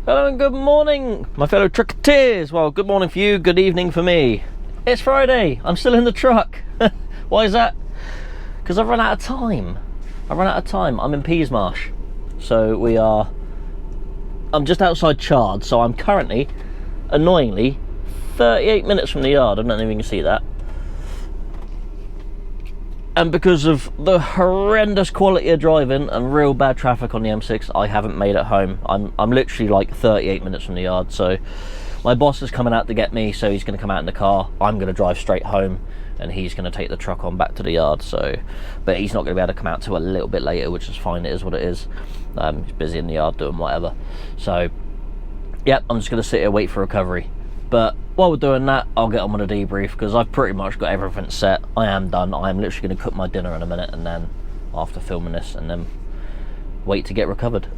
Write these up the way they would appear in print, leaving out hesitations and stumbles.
Hello and good morning, my fellow trucketeers. Well, good morning for you, good evening for me. It's Friday, I'm still in the truck. Why is that? Because I've run out of time. I'm in Peasmarsh. So I'm just outside Chard, so I'm currently, annoyingly, 38 minutes from the yard. I don't know if you can see that. And because of the horrendous quality of driving and real bad traffic on the M6, I haven't made it home. I'm literally like 38 minutes from the yard. So my boss is coming out to get me, so he's going to come out in the car. I'm going to drive straight home, and he's going to take the truck on back to the yard. But he's not going to be able to come out till a little bit later, which is fine. It is what it is. He's busy in the yard doing whatever. So, yeah, I'm just going to sit here, wait for recovery. But while we're doing that, I'll get on with the debrief, because I've pretty much got everything set. I am done. I am literally going to cook my dinner in a minute, and then after filming this, and then wait to get recovered.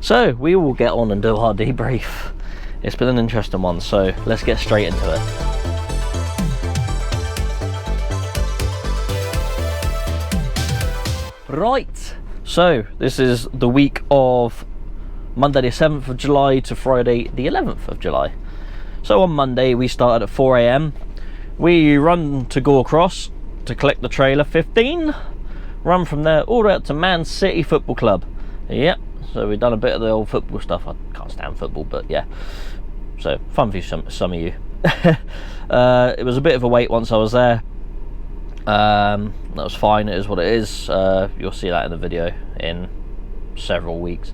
So we will get on and do our debrief. It's been an interesting one, so let's get straight into it. Right, so this is the week of Monday the 7th of July to Friday the 11th of July. So on Monday we started at 4 AM. We run to Gore Cross to collect the trailer 15. Run from there all the way up to Man City Football Club. Yep, so we've done a bit of the old football stuff. I can't stand football, but yeah. So fun for some of you. It was a bit of a wait once I was there. That was fine, it is what it is. You'll see that in the video in several weeks.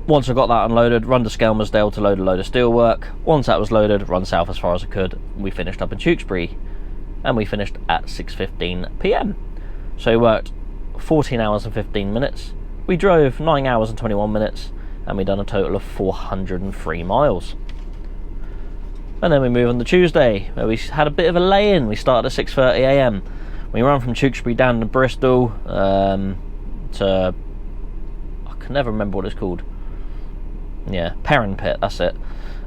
Once I got that unloaded, run to Skelmersdale to load a load of steelwork. Once that was loaded, run south as far as I could. We finished up in Tewkesbury, and we finished at 6:15 PM. So we worked 14 hours and 15 minutes. We drove 9 hours and 21 minutes, and we done a total of 403 miles. And then we move on to Tuesday, where we had a bit of a lay-in. We started at 6:30 AM. We ran from Tewkesbury down to Bristol to... I can never remember what it's called. Yeah, Perrin Pit, that's it.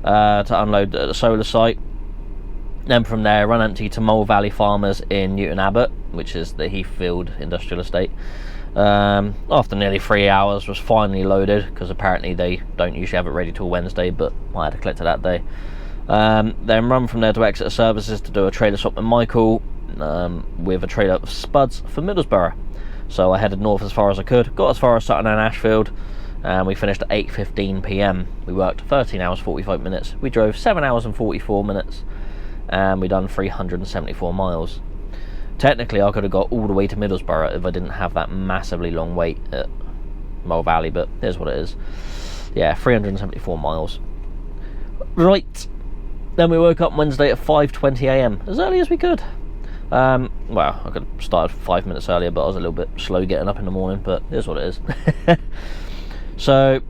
To unload at the solar site. Then from there, run empty to Mole Valley Farmers in Newton Abbot, which is the Heathfield Industrial Estate. After nearly 3 hours, was finally loaded, because apparently they don't usually have it ready till Wednesday, but I had to collect it that day. Then run from there to Exeter Services to do a trailer swap with Michael, with a trailer of spuds for Middlesbrough. So I headed north as far as I could, got as far as Sutton and Ashfield, and we finished at 8:15 PM. We worked 13 hours 45 minutes. We drove 7 hours and 44 minutes, and we done 374 miles. Technically I could have got all the way to Middlesbrough if I didn't have that massively long wait at Mole Valley, but here's what it is. Yeah, 374 miles. Right, then we woke up Wednesday at 5:20 AM, as early as we could. Well, I could have started 5 minutes earlier, but I was a little bit slow getting up in the morning, but here's what it is. So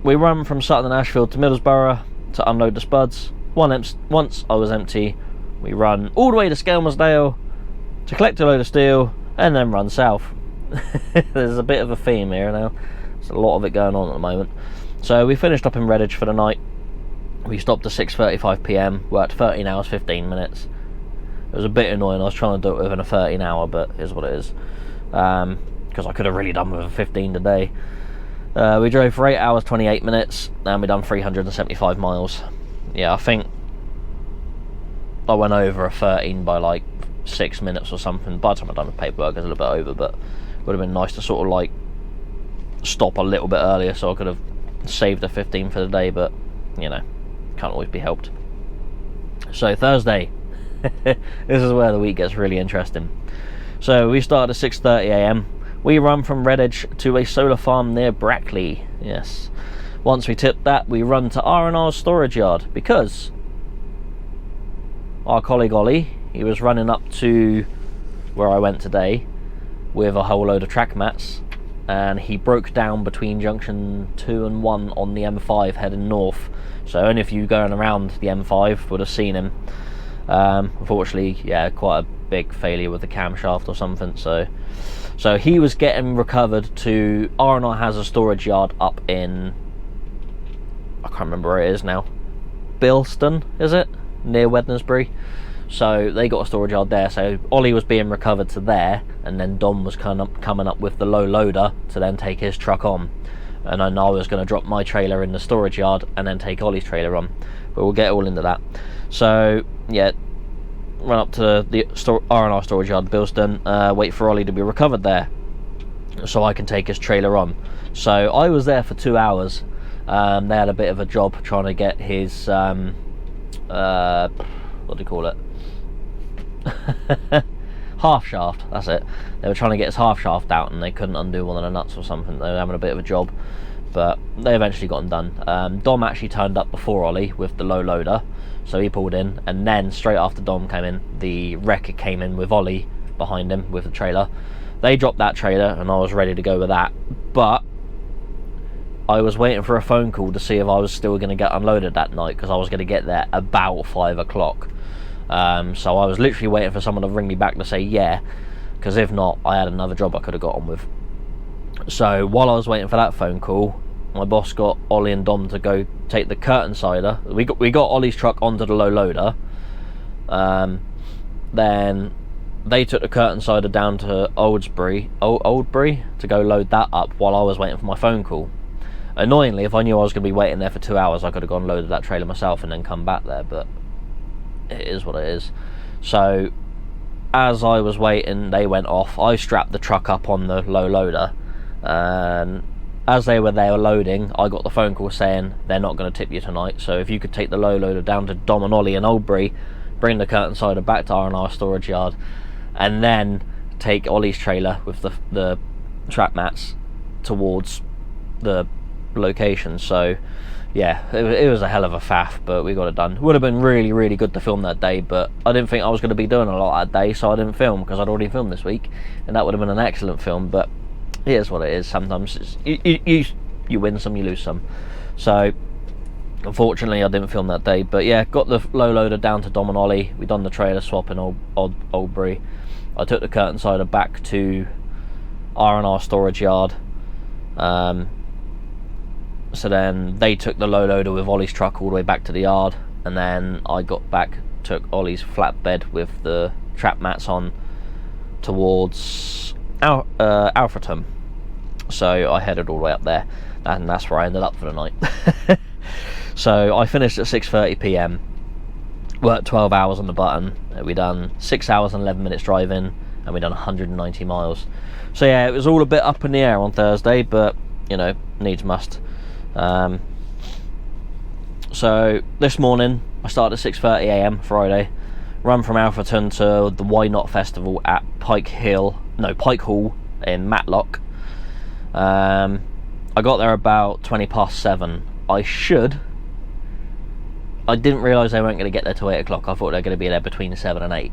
we run from Sutton and Ashfield to Middlesbrough to unload the spuds. Once I was empty, we run all the way to Skelmersdale to collect a load of steel, and then run south. There's a bit of a theme here now. There's a lot of it going on at the moment. So we finished up in Redditch for the night. We stopped at 6:35 PM, worked 13 hours 15 minutes. It was a bit annoying. I was trying to do it within a 13 hour, but here's what it is. Because I could have really done with a 15 today. We drove for 8 hours 28 minutes, and we done 375 miles. Yeah, I think I went over a 13 by like 6 minutes or something. By the time I'd done the paperwork, I was a little bit over, but it would have been nice to sort of like stop a little bit earlier, so I could have saved a 15 for the day, but you know, can't always be helped. So Thursday, this is where the week gets really interesting. So we started at 6:30 AM. We run from Redditch to a solar farm near Brackley. Yes. Once we tipped that, we run to R&R's storage yard, because our colleague Ollie, he was running up to where I went today with a whole load of track mats, and he broke down between junction 2 and 1 on the M5 heading north. So only if you going around the M5 would have seen him. Unfortunately, yeah, quite a big failure with the camshaft or something. So he was getting recovered to R&R has a storage yard up in, I can't remember where it is now. Bilston, is it? Near Wednesbury. So they got a storage yard there. So Ollie was being recovered to there, and then Dom was coming up with the low loader to then take his truck on. and then I was going to drop my trailer in the storage yard and then take Ollie's trailer on, but we'll get all into that. So yeah, run up to the R&R storage yard, Bilston, wait for Ollie to be recovered there so I can take his trailer on. So I was there for 2 hours. They had a bit of a job trying to get his what do you call it, half shaft, that's it. They were trying to get his half shaft out and they couldn't undo one of the nuts or something. They were having a bit of a job, but they eventually got them done. Dom actually turned up before Ollie with the low loader, so he pulled in, and then straight after Dom came in, the wrecker came in with Ollie behind him with the trailer. They dropped that trailer and I was ready to go with that, but I was waiting for a phone call to see if I was still going to get unloaded that night, because I was going to get there about 5 o'clock. So I was literally waiting for someone to ring me back to say yeah, because if not, I had another job I could have got on with. So while I was waiting for that phone call, my boss got Ollie and Dom to go take the curtain sider. We got Ollie's truck onto the low loader. Then they took the curtain sider down to Oldbury to go load that up while I was waiting for my phone call. Annoyingly, if I knew I was going to be waiting there for 2 hours, I could have gone and loaded that trailer myself and then come back there, but it is what it is. So as I was waiting, they went off. I strapped the truck up on the low loader, and as they were there loading, I got the phone call saying they're not going to tip you tonight, so if you could take the low loader down to Dom and Ollie in Oldbury, bring the curtain sider back to R&R storage yard, and then take Ollie's trailer with the trap mats towards the location. So yeah, it was a hell of a faff, but we got it done. Would have been really, really good to film that day, but I didn't think I was going to be doing a lot that day, so I didn't film, because I'd already filmed this week, and that would have been an excellent film. But it is what it is. Sometimes you win some, you lose some. So unfortunately I didn't film that day, but yeah, got the low loader down to Dom and Ollie. We done the trailer swap in Oldbury. I took the curtain sider back to R&R storage yard. So then they took the low loader with Ollie's truck all the way back to the yard, and then I got back, took Ollie's flatbed with the trap mats on towards Alfreton. So I headed all the way up there, and that's where I ended up for the night. So I finished at 6:30 p.m, worked 12 hours on the button. We done 6 hours and 11 minutes driving, and we done 190 miles. So yeah, it was all a bit up in the air on Thursday, but you know, needs must. So this morning I started at 6:30 a.m. Friday, run from Alfreton to the Why Not Festival at Pike Hall in Matlock. I got there about 7:20. I didn't realise they weren't going to get there till 8 o'clock. I thought they were going to be there between 7 and 8,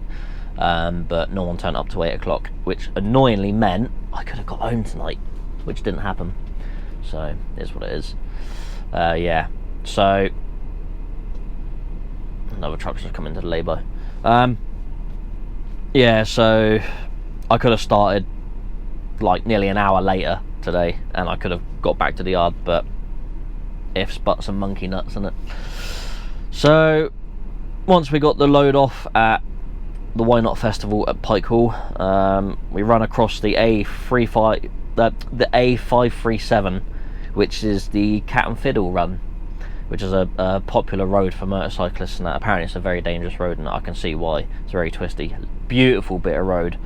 but no one turned up till 8 o'clock, which annoyingly meant I could have got home tonight, which didn't happen. So it is what it is. Yeah, so another truck's just come into the lay-by. Yeah, so I could have started like nearly an hour later today, and I could have got back to the yard, but ifs, buts and monkey nuts, innit? So once we got the load off at the Why Not Festival at Pike Hall, we run across the A537, which is the Cat and Fiddle run, which is a popular road for motorcyclists, and that apparently it's a very dangerous road, and I can see why. It's very twisty, beautiful bit of road.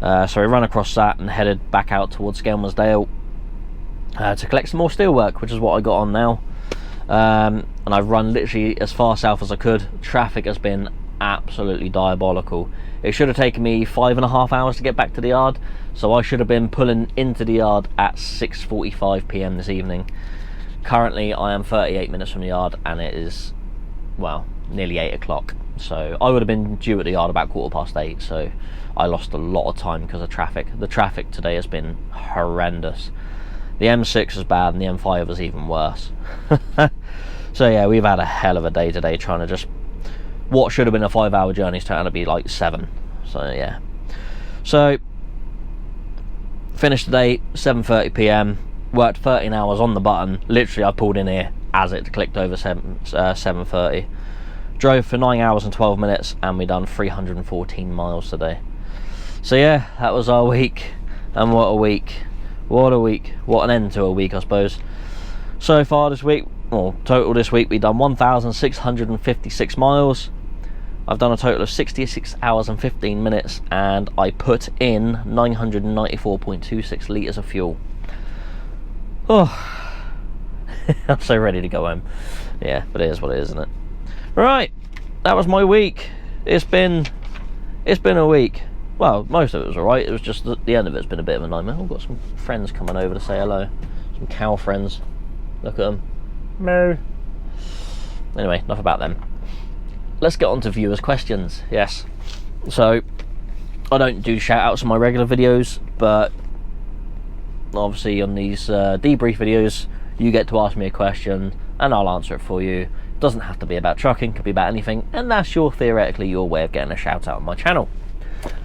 So we run across that and headed back out towards Skelmersdale to collect some more steelwork, which is what I got on now. And I've run literally as far south as I could. Traffic has been absolutely diabolical. It should have taken me 5.5 hours to get back to the yard, so I should have been pulling into the yard at 6:45 p.m. this evening. Currently I am 38 minutes from the yard, and it is, well, nearly 8 o'clock, so I would have been due at the yard about 8:15. So I lost a lot of time because of traffic. The traffic today has been horrendous. The M6 is bad, and the M5 is even worse. So yeah, we've had a hell of a day today, trying to just, what should have been a 5-hour journey is trying to be like 7. So yeah, so finished the day 7:30 p.m, worked 13 hours on the button. Literally I pulled in here as it clicked over 7:30, drove for 9 hours and 12 minutes, and we done 314 miles today. So yeah, that was our week, and what a week. What a week. What an end to a week, I suppose. So far this week, or total this week, we've done 1,656 miles. I've done a total of 66 hours and 15 minutes, and I put in 994.26 litres of fuel. Oh, I'm so ready to go home. Yeah, but it is what it is, isn't it? Right, that was my week. It's been a week. Well, most of it was alright. It was just the end of it's been a bit of a nightmare. I've got some friends coming over to say hello. Some cow friends. Look at them. Moo. Anyway, enough about them. Let's get on to viewers' questions. Yes. So, I don't do shout-outs on my regular videos, but obviously on these debrief videos, you get to ask me a question, and I'll answer it for you. It doesn't have to be about trucking, could be about anything, and that's theoretically your way of getting a shout-out on my channel.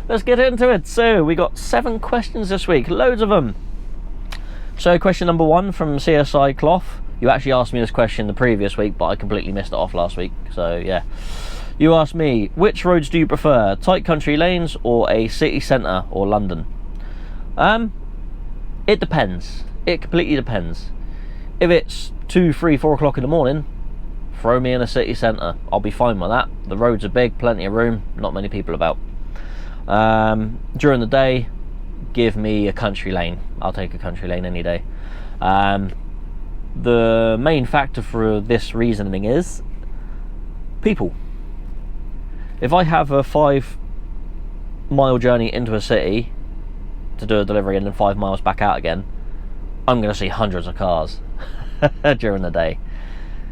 Let's get into it. So, we got 7 questions this week, loads of them. So, question number 1 from CSI Cloth. You actually asked me this question the previous week, but I completely missed it off last week. So, yeah. You asked me, which roads do you prefer? Tight country lanes or a city centre or London? It depends. It completely depends. If it's 2, 3, 4 o'clock in the morning, throw me in a city centre. I'll be fine with that. The roads are big, plenty of room, not many people about. During the day, give me a country lane. I'll take a country lane any day. The main factor for this reasoning is people. If I have a 5-mile journey into a city to do a delivery and then 5 miles back out again, I'm going to see hundreds of cars during the day.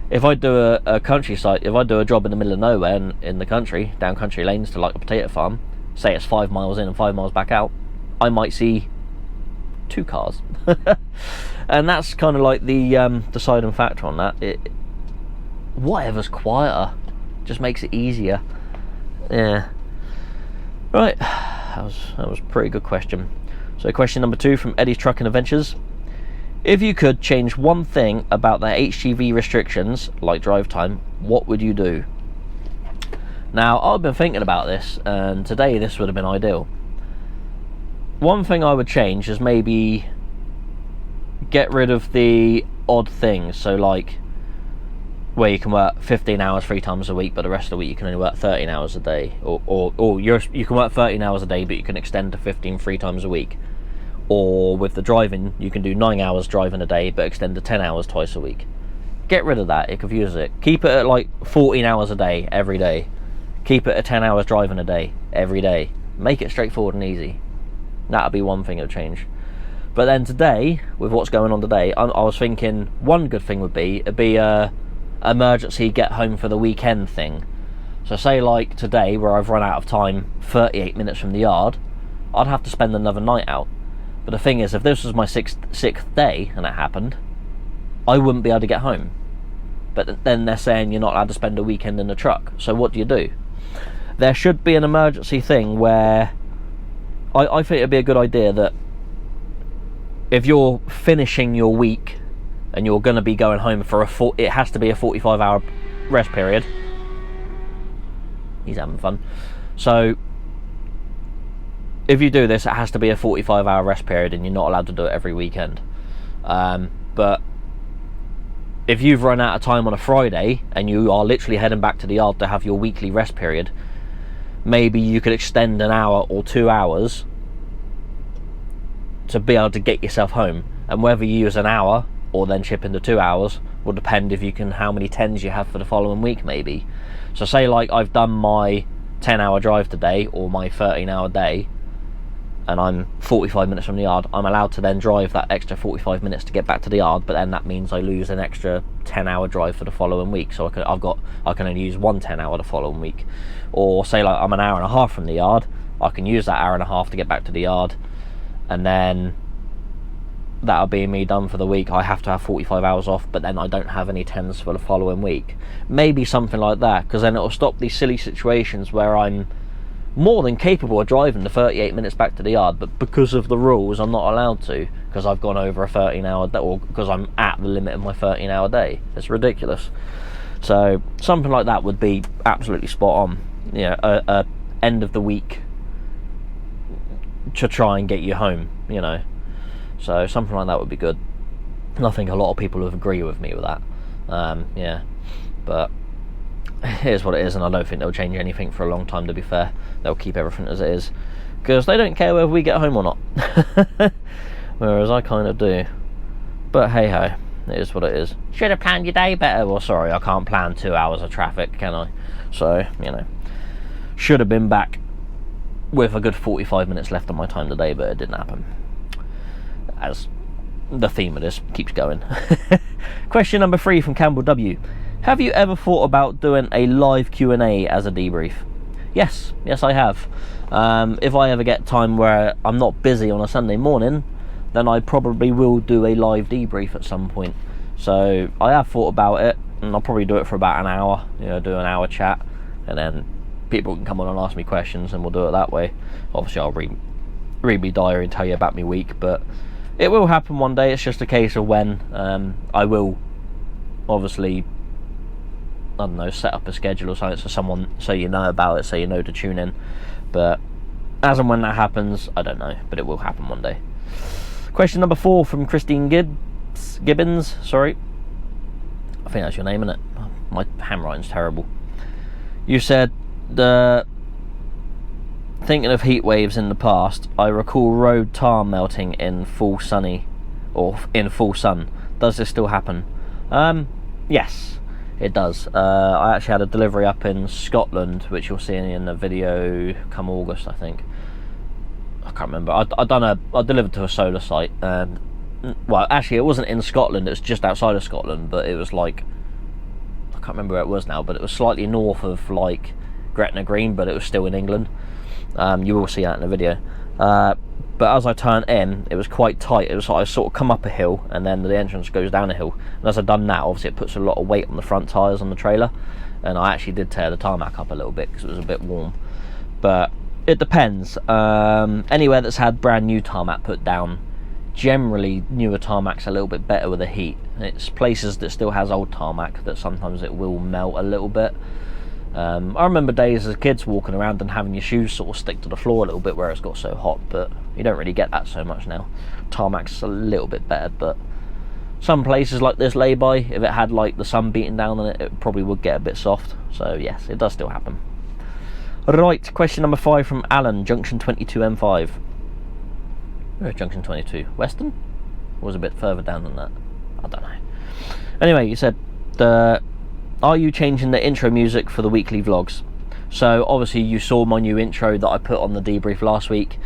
If I do a countryside, if I do a job in the middle of nowhere in the country, down country lanes to like a potato farm, say it's 5 miles in and 5 miles back out, I might see 2 cars. And that's kind of like the deciding factor on that. Whatever's quieter just makes it easier. Yeah. Right, that was a pretty good question. So question number 2 from Eddie's Trucking Adventures. If you could change one thing about the HGV restrictions, like drive time, what would you do? Now, I've been thinking about this, and today this would have been ideal. One thing I would change is maybe get rid of the odd things. So like where you can work 15 hours 3 times a week, but the rest of the week you can only work 13 hours a day, or you can work 13 hours a day but you can extend to 15 3 times a week. Or with the driving, you can do 9 hours driving a day but extend to 10 hours twice a week. Get rid of that, it confuses it. Keep it at like 14 hours a day every day. Keep it at 10 hours driving a day every day. Make it straightforward and easy. That'll be one thing that'll change. But then today, with what's going on today, I was thinking one good thing would be a emergency get home for the weekend thing. So say like today, where I've run out of time 38 minutes from the yard, I'd have to spend another night out. But the thing is, if this was my sixth day and it happened, I wouldn't be able to get home. But then they're saying you're not allowed to spend a weekend in the truck. So what do? There should be an emergency thing where I think it'd be a good idea that if you're finishing your week and you're going to be going home for it has to be a 45-hour rest period. He's having fun. So if you do this, it has to be a 45-hour rest period, and you're not allowed to do it every weekend. But if you've run out of time on a Friday and you are literally heading back to the yard to have your weekly rest period, maybe you could extend an hour or 2 hours to be able to get yourself home. And whether you use an hour or then chip into 2 hours will depend if you can, how many 10s you have for the following week maybe. So say like I've done my 10-hour drive today or my 13-hour day, and I'm 45 minutes from the yard, I'm allowed to then drive that extra 45 minutes to get back to the yard, but then that means I lose an extra 10-hour drive for the following week. So I can only use one 10-hour the following week. Or say like I'm an hour and a half from the yard, I can use that hour and a half to get back to the yard, and then that'll be me done for the week. I have to have 45 hours off, but then I don't have any 10s for the following week. Maybe something like that, because then it'll stop these silly situations where I'm more than capable of driving the 38 minutes back to the yard, but because of the rules I'm not allowed to, because I've gone over a 13-hour day, or because I'm at the limit of my 13-hour day. It's ridiculous. So something like that would be absolutely spot on. You know, a end of the week to try and get you home, you know. So something like that would be good. And I think a lot of people would agree with me with that. Yeah, but here's what it is, and I don't think they'll change anything for a long time, to be fair. They'll keep everything as it is, because they don't care whether we get home or not. Whereas I kind of do. But hey ho, it is what it is. Should have planned your day better. Well, sorry, I can't plan 2 hours of traffic, can I? So, you know, should have been back with a good 45 minutes left on my time today, but it didn't happen. As the theme of this keeps going. Question number 3 from Campbell W. Have you ever thought about doing a live Q&A as a debrief? Yes I have. If I ever get time where I'm not busy on a Sunday morning, then I probably will do a live debrief at some point. So I have thought about it, and I'll probably do it for about an hour, you know, do an hour chat, and then people can come on and ask me questions, and we'll do it that way. Obviously I'll read my diary and tell you about my week, but it will happen one day. It's just a case of when. I will obviously, I don't know, set up a schedule or something so someone, so you know about it, so you know to tune in. But as and when that happens, I don't know, but it will happen one day. Question number 4 from Christine Gibbons, sorry. I think that's your name, isn't it? My handwriting's terrible. You said, thinking of heat waves in the past, I recall road tar melting in full sun. Does this still happen? Yes, it does. I actually had a delivery up in Scotland, which you'll see in the video come August, I think. I can't remember. I delivered to a solar site, and well, actually it wasn't in Scotland, it was just outside of Scotland, but it was like, I can't remember where it was now, but it was slightly north of like Gretna Green, but it was still in England. You will see that in the video. But as I turned in, it was quite tight. It was like I sort of come up a hill, and then the entrance goes down a hill. And as I've done that, obviously it puts a lot of weight on the front tyres on the trailer, and I actually did tear the tarmac up a little bit because it was a bit warm. But it depends. Anywhere that's had brand new tarmac put down, generally newer tarmac's a little bit better with the heat. It's places that still has old tarmac that sometimes it will melt a little bit. I remember days as kids walking around and having your shoes sort of stick to the floor a little bit where it's got so hot, but you don't really get that so much now. Tarmac's a little bit better, but some places like this lay-by, if it had like the sun beating down on it, it probably would get a bit soft. So yes, it does still happen. Right, question number 5 from Alan, Junction 22 M5. Where's Junction 22? Western? Or was it a bit further down than that? I don't know. Anyway, you said, are you changing the intro music for the weekly vlogs? So obviously you saw my new intro that I put on the debrief last week.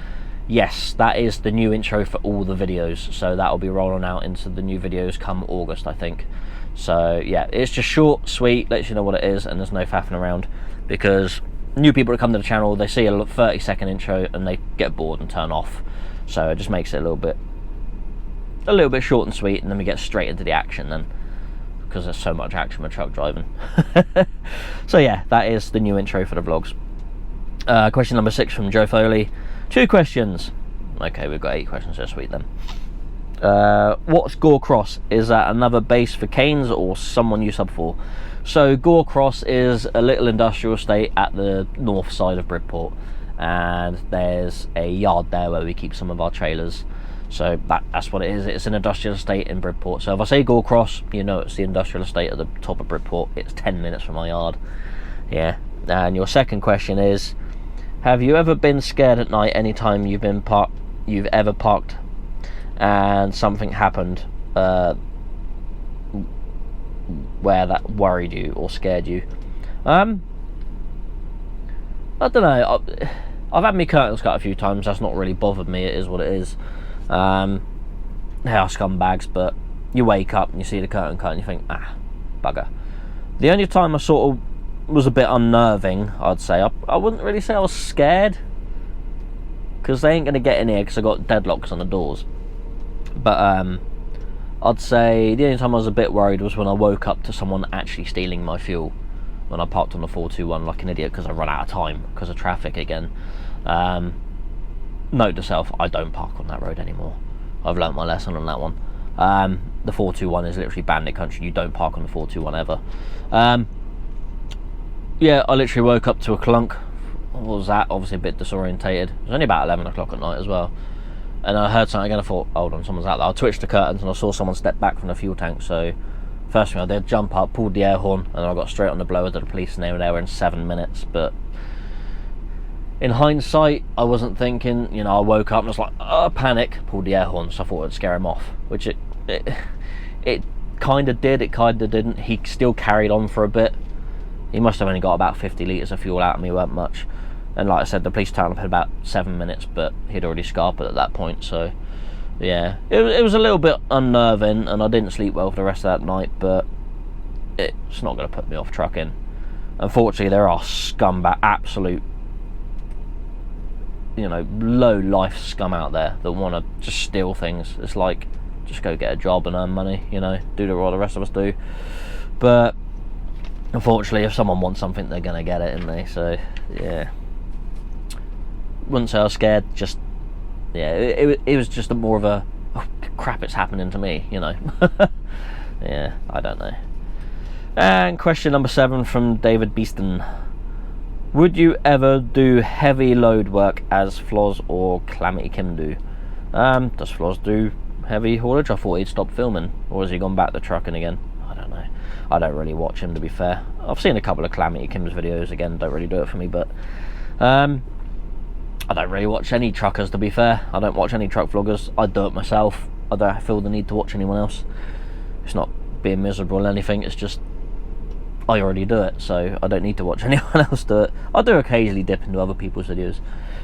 Yes, that is the new intro for all the videos, so that'll be rolling out into the new videos come August, I think. So yeah, it's just short, sweet, lets you know what it is, and there's no faffing around, because new people that come to the channel, they see a 30-second intro and they get bored and turn off. So it just makes it a little bit short and sweet, and then we get straight into the action then, because there's so much action with truck driving. So yeah, that is the new intro for the vlogs. Question number 6 from Joe Foley. 2 questions. Okay, we've got 8 questions this week then. What's Gore Cross? Is that another base for Canes or someone you sub for? So Gore Cross is a little industrial estate at the north side of Bridport, and there's a yard there where we keep some of our trailers. So that's what it is. It's an industrial estate in Bridport. So if I say Gore Cross, you know it's the industrial estate at the top of Bridport. It's 10 minutes from my yard. Yeah. And your second question is, have you ever been scared at night anytime you've ever parked and something happened where that worried you or scared you? I don't know. I've had my curtains cut a few times. That's not really bothered me. It is what it is. They are scumbags, but you wake up and you see the curtain cut and you think, ah, bugger. The only time I sort of was a bit unnerving, I'd say, I wouldn't really say I was scared, because they ain't going to get in here because I got deadlocks on the doors. But I'd say the only time I was a bit worried was when I woke up to someone actually stealing my fuel when I parked on the 421 like an idiot because I run out of time because of traffic again. Note to self, I don't park on that road anymore. I've learnt my lesson on that one. The 421 is literally bandit country. You don't park on the 421 ever. Yeah, I literally woke up to a clunk. What was that? Obviously a bit disorientated. It was only about 11 o'clock at night as well. and I heard something again. I thought, hold on, someone's out there. I twitched the curtains and I saw someone step back from the fuel tank. So first thing I did, jump up, pulled the air horn, and I got straight on the blower to the police, and they were there in 7 minutes. But in hindsight, I wasn't thinking, you know, I woke up and was like, oh, panic, pulled the air horn, so I thought it'd scare him off, which it kind of did, it kind of didn't. He still carried on for a bit. He must have only got about 50 litres of fuel out of me, weren't much. And like I said, the police turned up in about 7 minutes, but he'd already scarpered at that point, so yeah. It was a little bit unnerving, and I didn't sleep well for the rest of that night, but it's not going to put me off trucking. Unfortunately, there are scumbag, absolute, you know, low life scum out there that want to just steal things. It's like, just go get a job and earn money, you know, do what the rest of us do. But unfortunately, if someone wants something, they're gonna get it, isn't they? So yeah, wouldn't say I was scared, just yeah, it was just more of a, oh crap, it's happening to me, you know. Yeah, I don't know. And question number 7 from David Beeston: would you ever do heavy load work as Floz or Calamity Kim do? Does Floz do heavy haulage? I thought he'd stopped filming, or has he gone back to trucking again? I don't know. I don't really watch him, to be fair. I've seen a couple of Calamity Kim's videos, again, don't really do it for me, but I don't really watch any truckers, to be fair. I don't watch any truck vloggers. I do it myself. I don't feel the need to watch anyone else. It's not being miserable or anything, it's just I already do it, so I don't need to watch anyone else do it. I do occasionally dip into other people's videos.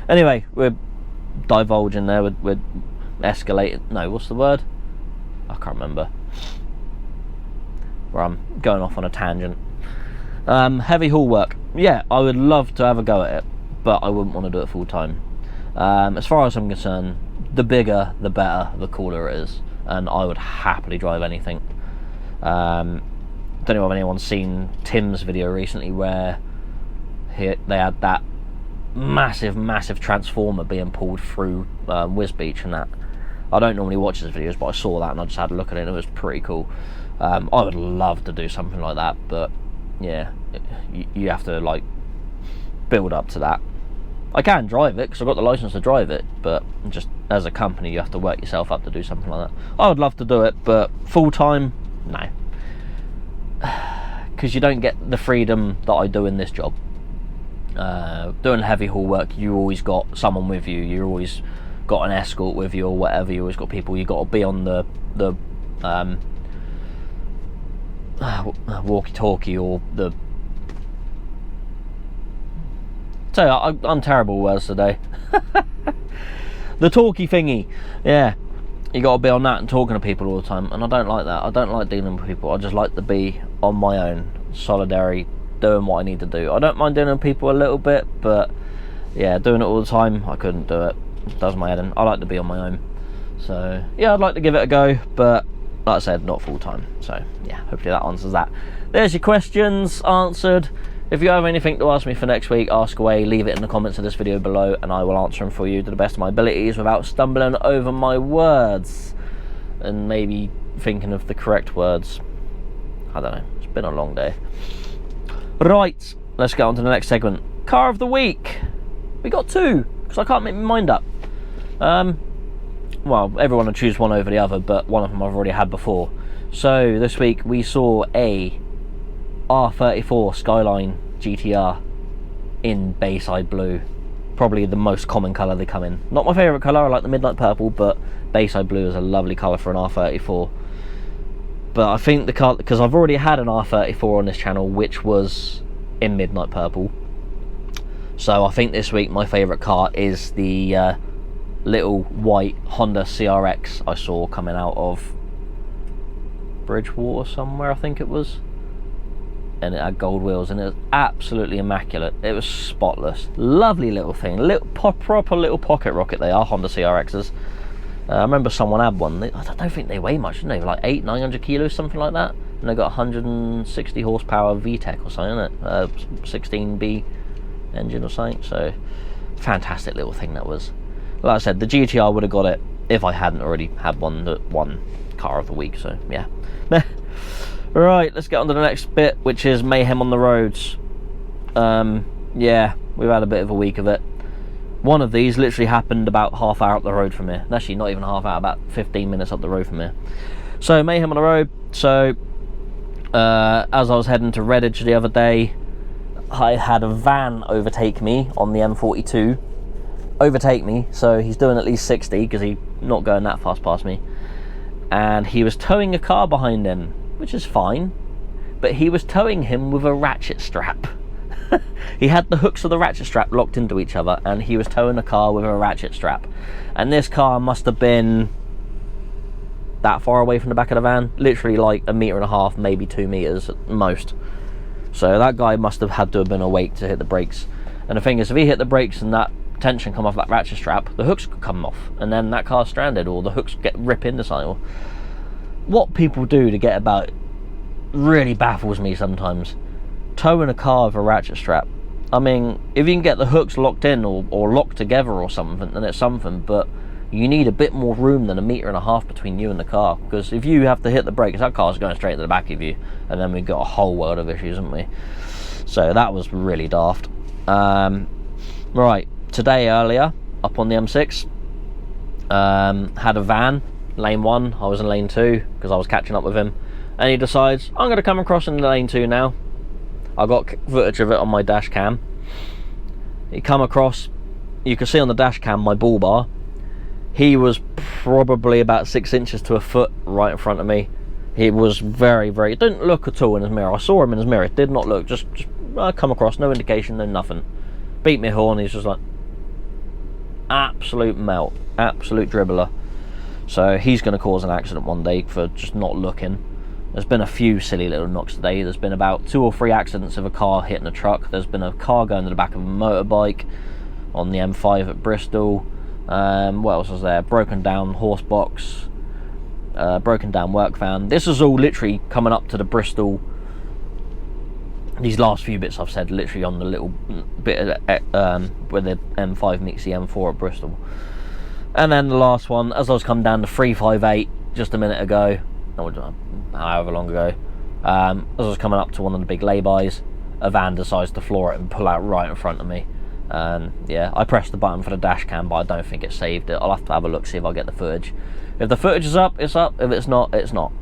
Anyway, we're divulging there, we're escalating, no, what's the word? I can't remember. Where I'm going off on a tangent. Heavy haul work. Yeah, I would love to have a go at it, but I wouldn't want to do it full time. As far as I'm concerned, the bigger, the better, the cooler it is, and I would happily drive anything. Don't know if anyone's seen Tim's video recently where they had that massive transformer being pulled through Wisbeach and that. I don't normally watch his videos, but I saw that and I just had a look at it and it was pretty cool. I would love to do something like that, but yeah, you have to like build up to that. I can drive it because I've got the license to drive it, but just as a company you have to work yourself up to do something like that. I would love to do it, but full time, no, because you don't get the freedom that I do in this job. Doing heavy haul work, you always got someone with you, you always got an escort with you or whatever, you always got people, you got to be on the walkie-talkie or the... So I'm terrible with words today. The talkie thingy, yeah, you got to be on that and talking to people all the time, and I don't like that. I don't like dealing with people. I just like to be on my own, solitary, doing what I need to do. I don't mind dealing with people a little bit, but yeah, doing it all the time, I couldn't do it. It does my head in. I like to be on my own. So yeah, I'd like to give it a go, but like I said, not full time. So yeah, hopefully that answers that. There's your questions answered. If you have anything to ask me for next week, ask away, leave it in the comments of this video below, and I will answer them for you to the best of my abilities without stumbling over my words and maybe thinking of the correct words. I don't know, it's been a long day. Right, let's get on to the next segment. Car of the week. We got 2, because I can't make my mind up. Well, everyone will choose one over the other, but one of them I've already had before. So this week we saw a R34 Skyline GTR in Bayside Blue. Probably the most common colour they come in. Not my favourite colour, I like the Midnight Purple, but Bayside Blue is a lovely colour for an R34. But I think the car, because I've already had an R34 on this channel which was in Midnight Purple, so I think this week my favourite car is the little white Honda CRX I saw coming out of Bridgewater somewhere, I think it was, and it had gold wheels and it was absolutely immaculate. It was spotless, lovely little thing, proper little pocket rocket. They are Honda CRXs. I remember someone had one. I don't think they weigh much, didn't they? Like 800-900 kilos, something like that, and they got 160 horsepower VTEC or something, isn't it? 16B engine or something. So fantastic little thing that was. Like I said, the GTR would have got it if I hadn't already had one that won car of the week. So yeah. Right, let's get on to the next bit, which is mayhem on the roads. Yeah, we've had a bit of a week of it. One of these literally happened about half hour up the road from here. Actually, not even half hour, about 15 minutes up the road from here. So, mayhem on the road. So, as I was heading to Redditch the other day, I had a van overtake me on the M42. Overtake me, so he's doing at least 60 because he's not going that fast past me. And he was towing a car behind him, which is fine. But he was towing him with a ratchet strap. He had the hooks of the ratchet strap locked into each other, and he was towing a car with a ratchet strap. And this car must have been that far away from the back of the van, literally like 1.5 meters, maybe 2 meters at most. So that guy must have had to have been awake to hit the brakes. And the thing is, if he hit the brakes and that tension come off that ratchet strap, the hooks could come off, and then that car's stranded, or the hooks rip into something. What people do to get about it really baffles me sometimes. Towing a car with a ratchet strap. I mean, if you can get the hooks locked in or locked together or something, then it's something, but you need a bit more room than 1.5 meters between you and the car, because if you have to hit the brakes, that car's going straight to the back of you, and then we've got a whole world of issues, haven't we? So that was really daft. Right, today earlier, up on the M6, had a van, lane 1, I was in lane 2, because I was catching up with him, and he decides, I'm going to come across in lane 2 now. I got footage of it on my dash cam. He come across, you can see on the dash cam my bull bar. He was probably about 6 inches to a foot right in front of me. He was very, it didn't look at all in his mirror. I saw him in his mirror, it did not look, just come across, no indication, no nothing. Beat me a horn, he's just like, absolute melt, absolute dribbler. So he's going to cause an accident one day for just not looking. There's been a few silly little knocks today. There's been about 2 or 3 accidents of a car hitting a truck. There's been a car going to the back of a motorbike on the M5 at Bristol. What else was there? Broken down horse box, broken down work van. This is all literally coming up to the Bristol. These last few bits I've said literally on the little bit of, where the M5 meets the M4 at Bristol. And then the last one, as I was coming down the 358 just a minute ago, however long ago, as I was coming up to one of the big lay-bys, a van decides to floor it and pull out right in front of me. Yeah, I pressed the button for the dash cam, but I don't think it saved it. I'll have to have a look, see if I get the footage. If the footage is up, it's up. If it's not, it's not.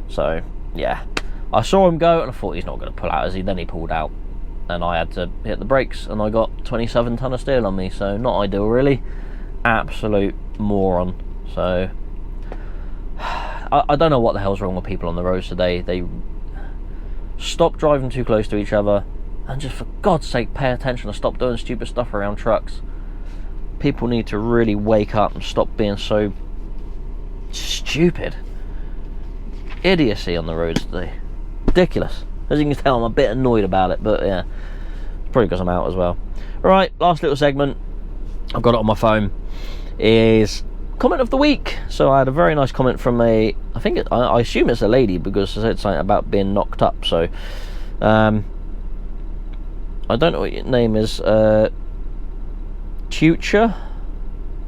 So yeah, I saw him go and I thought he's not going to pull out, is he? Then he pulled out and I had to hit the brakes, and I got 27 ton of steel on me, so not ideal really. Absolute moron. So I don't know what the hell's wrong with people on the roads today. They stop driving too close to each other, and just for God's sake pay attention and stop doing stupid stuff around trucks. People need to really wake up and stop being so stupid. Idiocy on the roads today. Ridiculous. As you can tell, I'm a bit annoyed about it, but yeah, it's probably because I'm out as well. Right, last little segment, I've got it on my phone, is comment of the week. So I had a very nice comment from I assume it's a lady, because I said something about being knocked up. So I don't know what your name is. Tuture,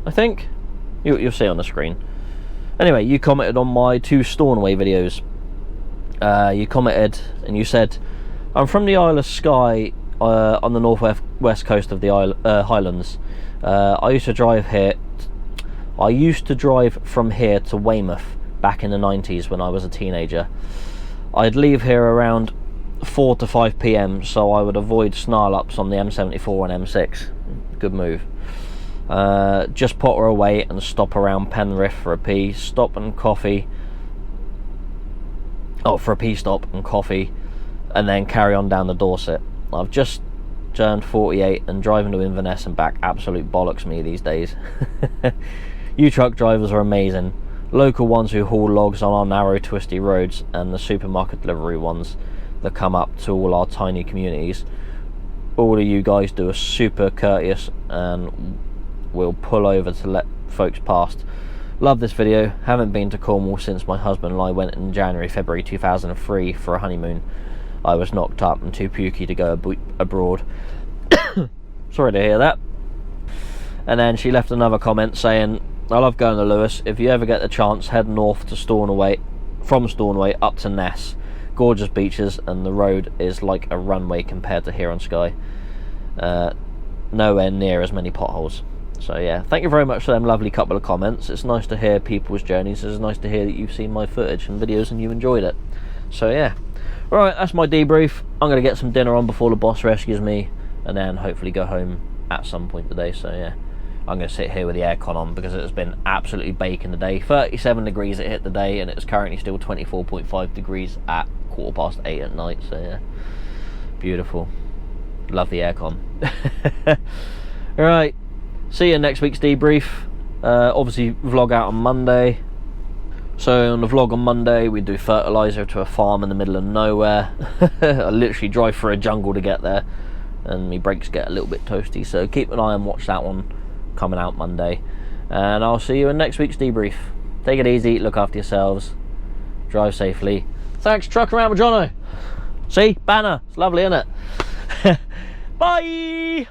I think. You'll see on the screen. Anyway, you commented on my 2 Stornoway videos. You commented and you said, I'm from the Isle of Skye, on the northwest coast of the Highlands. I used to drive from here to Weymouth back in the 90s when I was a teenager. I'd leave here around 4 to 5 p.m, so I would avoid snarl-ups on the M74 and M6. Good move. Just potter away and stop around Penrith for a pee stop and coffee. For a pee stop and coffee, and then carry on down the Dorset. I've just turned 48 and driving to Inverness and back absolute bollocks me these days. You truck drivers are amazing. Local ones who haul logs on our narrow twisty roads, and the supermarket delivery ones that come up to all our tiny communities. All of you guys do are super courteous and will pull over to let folks past. Love this video. Haven't been to Cornwall since my husband and I went in February 2003 for a honeymoon. I was knocked up and too pukey to go abroad. Sorry to hear that. And then she left another comment saying, I love going to Lewis. If you ever get the chance, head north to Stornoway, from Stornoway up to Ness. Gorgeous beaches, and the road is like a runway compared to here on Skye. Nowhere near as many potholes. So yeah, thank you very much for them lovely couple of comments. It's nice to hear people's journeys. It's nice to hear that you've seen my footage and videos and you enjoyed it. So yeah, alright, that's my debrief. I'm going to get some dinner on before the boss rescues me, and then hopefully go home at some point today. So yeah, I'm going to sit here with the aircon on because it has been absolutely baking today. 37 degrees it hit today, and it's currently still 24.5 degrees at 8:15 at night. So yeah, beautiful. Love the aircon. Alright, see you in next week's debrief. Obviously vlog out on Monday. So on the vlog on Monday we do fertiliser to a farm in the middle of nowhere. I literally drive through a jungle to get there, and my brakes get a little bit toasty, so keep an eye and watch that one coming out Monday. And I'll see you in next week's debrief. Take it easy, look after yourselves, drive safely. Thanks, truck around with Jono. See, banner, it's lovely, isn't it? Bye.